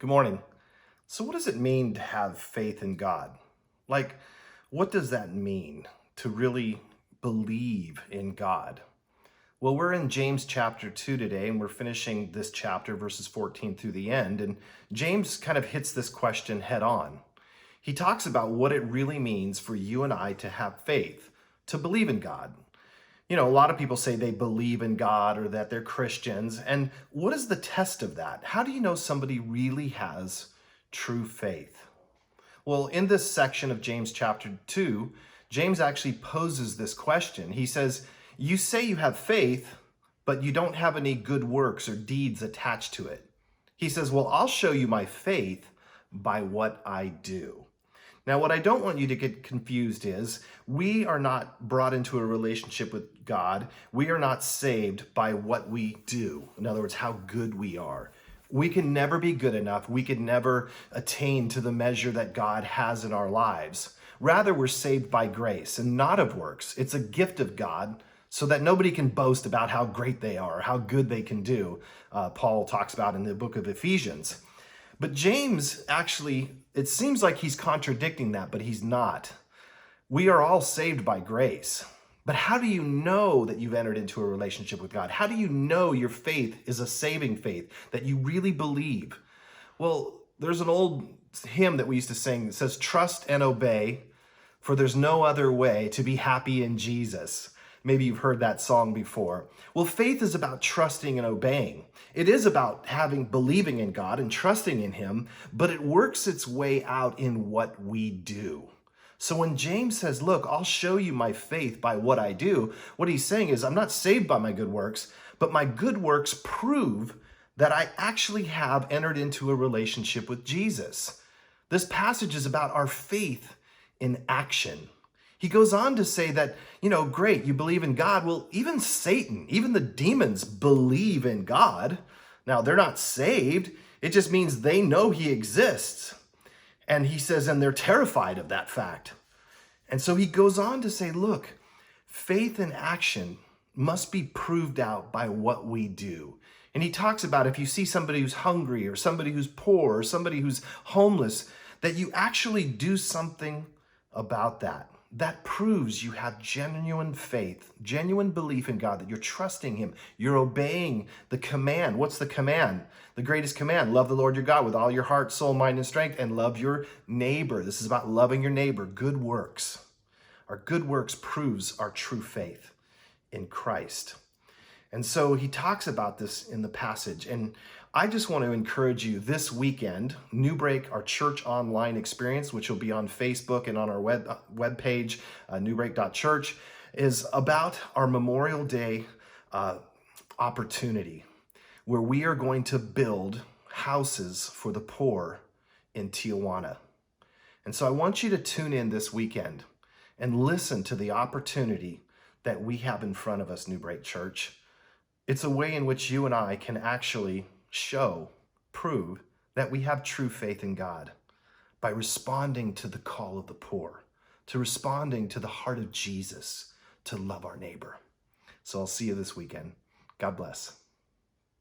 Good morning. So, what does it mean to have faith in God? Like, what does that mean to really believe in God? Well, we're in James chapter 2 today, and we're finishing this chapter, verses 14 through the end. And James kind of hits this question head on. He talks about what it really means for you and I to have faith, to believe in God. A lot of people say they believe in God or that they're Christians. And what is the test of that? How do you know somebody really has true faith? Well, in this section of James chapter 2, James actually poses this question. He says, you say you have faith, but you don't have any good works or deeds attached to it. He says, well, I'll show you my faith by what I do. Now, what I don't want you to get confused is we are not brought into a relationship with God. We are not saved by what we do. In other words, how good we are. We can never be good enough. We can never attain to the measure that God has in our lives. Rather, we're saved by grace and not of works. It's a gift of God so that nobody can boast about how great they are, how good they can do. Paul talks about in the book of Ephesians. But James actually, it seems like he's contradicting that, but he's not. We are all saved by grace. But how do you know that you've entered into a relationship with God? How do you know your faith is a saving faith, that you really believe? Well, there's an old hymn that we used to sing that says, trust and obey, for there's no other way to be happy in Jesus. Maybe you've heard that song before. Well, faith is about trusting and obeying. It is about believing in God and trusting in Him, but it works its way out in what we do. So when James says, look, I'll show you my faith by what I do, what he's saying is I'm not saved by my good works, but my good works prove that I actually have entered into a relationship with Jesus. This passage is about our faith in action. He goes on to say that, great, you believe in God. Well, even Satan, even the demons believe in God. Now, they're not saved. It just means they know He exists. And he says, and they're terrified of that fact. And so he goes on to say, look, faith in action must be proved out by what we do. And he talks about if you see somebody who's hungry or somebody who's poor or somebody who's homeless, that you actually do something about that. That proves you have genuine faith, genuine belief in God, that you're trusting Him. You're obeying the command. What's the command? The greatest command, love the Lord your God with all your heart, soul, mind, and strength, and love your neighbor. This is about loving your neighbor, good works. Our good works proves our true faith in Christ. And so he talks about this in the passage. And I just want to encourage you this weekend, New Break, our church online experience, which will be on Facebook and on our webpage, newbreak.church, is about our Memorial Day opportunity where we are going to build houses for the poor in Tijuana. And so I want you to tune in this weekend and listen to the opportunity that we have in front of us, New Break Church. It's a way in which you and I can actually prove that we have true faith in God by responding to the call of the poor, to responding to the heart of Jesus, to love our neighbor. So I'll see you this weekend. God bless.